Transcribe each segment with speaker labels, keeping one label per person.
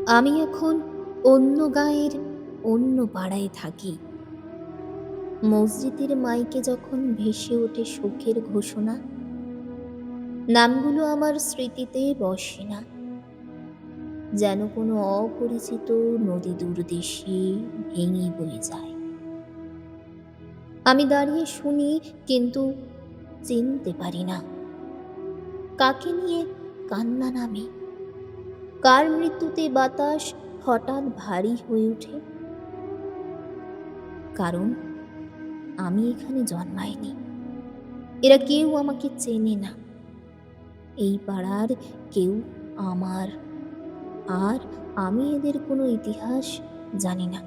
Speaker 1: আমি এখন অন্য গাঁয়ের অন্য পাড়ায় থাকি। মসজিদের মাইকে যখন ভেসে ওঠে সুখের ঘোষণা, নামগুলো আমার স্মৃতিতে বসে না। যেন কোনো অপরিচিত নদী দূরদেশে ভেঙে বয়ে যায়। আমি দাঁড়িয়ে শুনি, কিন্তু চিনতে পারি না কাকে নিয়ে কান্না নামে, কার মৃত্যুতে বাতাস হঠাৎ ভারী হয়ে ওঠে। কারণ আমি এখানে জন্মাইনি, এরা কেউ আমাকে চেনে না। এই পাড়ার কেউ আমার, আর আমি এদের কোনো ইতিহাস জানি না।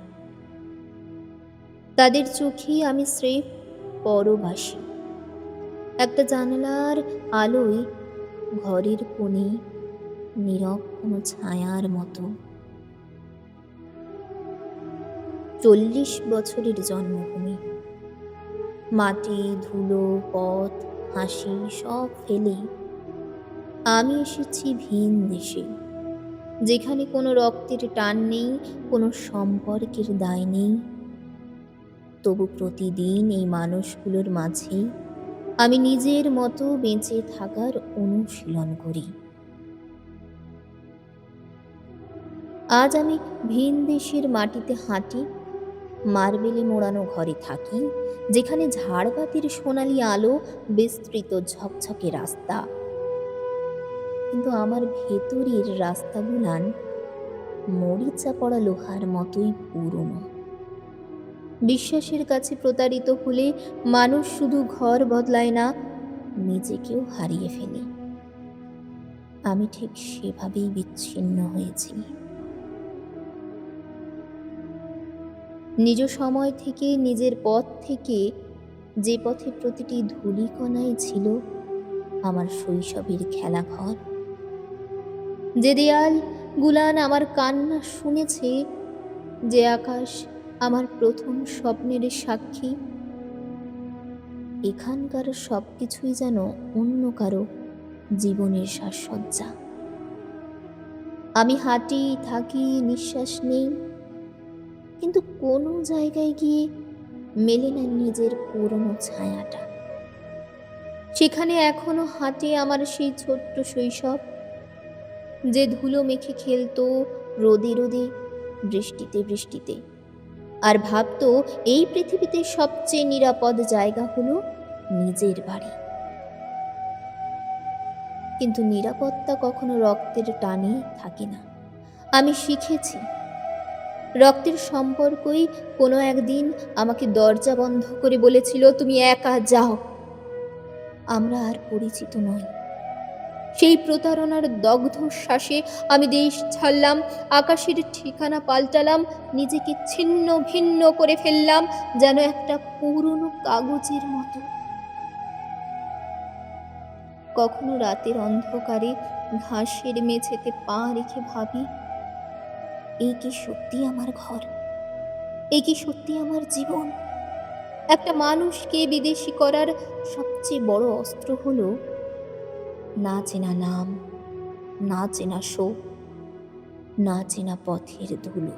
Speaker 1: তাদের চোখে আমি স্রেফ পরবাসী, একটা জানালার আলোয় ঘরের কোণে নীরব কোনো ছায়ার মতো। 40 বছরের জন্মভূমি, মাটি, ধুলো, পথ, হাসি সব ফেলে আমি এসেছি ভিন দেশে, যেখানে কোনো রক্তের টান নেই, কোনো সম্পর্কের দায় নেই। তবু প্রতিদিন এই মানুষগুলোর মাঝে আমি নিজের মতো বেঁচে থাকার অনুশীলন করি। আজ আমি ভিন দেশের মাটিতে হাঁটি, মার্বেলে মোড়ানো ঘরে থাকি, যেখানে ঝাড়বাতির সোনালি আলো, বিস্তৃত ঝকঝকে রাস্তা। কিন্তু আমার ভেতরের রাস্তাগুলান মরিচা পড়া লোহার মতোই পুরনো। বিশ্বাসের কাছে প্রতারিত হলে মানুষ শুধু ঘর বদলায় না, নিজেকেও হারিয়ে ফেলে। আমি ঠিক সেভাবেই বিচ্ছিন্ন হয়েছি। নিজ সময় থেকে, নিজের পথ থেকে, যে পথে প্রতিটি ধূলিকণাই ছিল আমার শৈশবের খেলাঘর, যে দেয়াল গুলান আমার কান্না শুনেছে, যে আকাশ আমার প্রথম স্বপ্নের সাক্ষী। এখানকার সবকিছুই যেন অন্য কারো জীবনের সাজসজ্জা। আমি হাঁটি, থাকি, নিঃশ্বাস নেই, কিন্তু কোনো জায়গায় গিয়ে মেলে না নিজের পুরনো ছায়াটা। সেখানে এখনো হাঁটে আমার সেই ছোট্ট শৈশব, যে ধুলো মেখে খেলতো রোদে রোদে, বৃষ্টিতে বৃষ্টিতে, আর ভাবতো এই পৃথিবীতে সবচেয়ে নিরাপদ জায়গা হলো নিজের বাড়ি। কিন্তু নিরাপত্তা কখনো রক্তের টানে থাকে না। আমি শিখেছি, রক্তের সম্পর্কই কোনো একদিন আমাকে দরজা বন্ধ করে বলেছিল, তুমি একা যাও, আমরা আর পরিচিত নই। সেই প্রতারণার দগ্ধ শ্বাসে আমি দেশ ছাড়লাম, আকাশের ঠিকানা পাল্টালাম, নিজেকে ছিন্ন ভিন্ন করে ফেললাম, যেন একটা পুরনো কাগজের মতো। কখনো রাতের অন্ধকারে ঘাসের মেঝেতে পা রেখে ভাবি, এই কি সত্যি আমার ঘর? এই কি সত্যি আমার জীবন? একটা মানুষকে বিদেশী করার সবচেয়ে বড় অস্ত্র হলো না চেনা নাম, না চেনা শোক, না চেনা পথের ধুলো।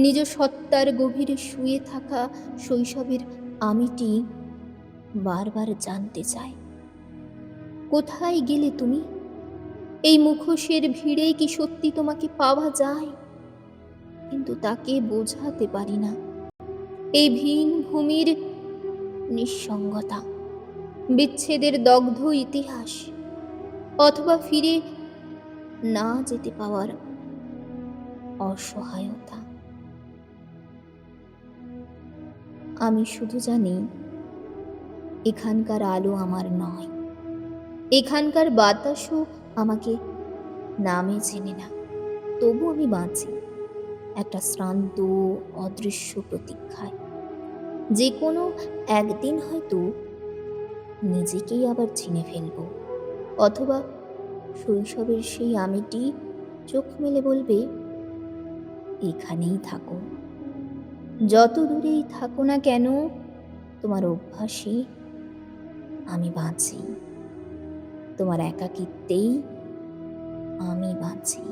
Speaker 1: নিজ সত্তার গভীরে শুয়ে থাকা শৈশবের আমিটি বারবার জানতে চায়, কোথায় গেলে তুমি? এই মুখোশের ভিড়ে কি সত্যি তোমাকে পাওয়া যায়? কিন্তু তাকে বোঝাতে পারি না এই ভিন ভূমির নিঃসঙ্গতা, বিচ্ছেদের দগ্ধ ইতিহাস, অথবা ফিরে না যেতে পাওয়ার অসহায়তা। আমি শুধু জানি, এখানকার আলো আমার নয়, এখানকার বাতাসও আমাকে নামে চেনে না। তবু আমি বাঁচি একটা শ্রান্ত অদৃশ্য প্রতীক্ষায়, যে কোনো একদিন হয়তো নিজেকেই আবার চিনে ফেলবো, অথবা শৈশবের সেই আমিটি চোখ মেলে বলবে, এখানেই থাকো, যত দূরেই থাকো না কেন, তোমার অভ্যাসে আমি বাঁচি, তোমার একাকিত্বেই আমি বাঁচি।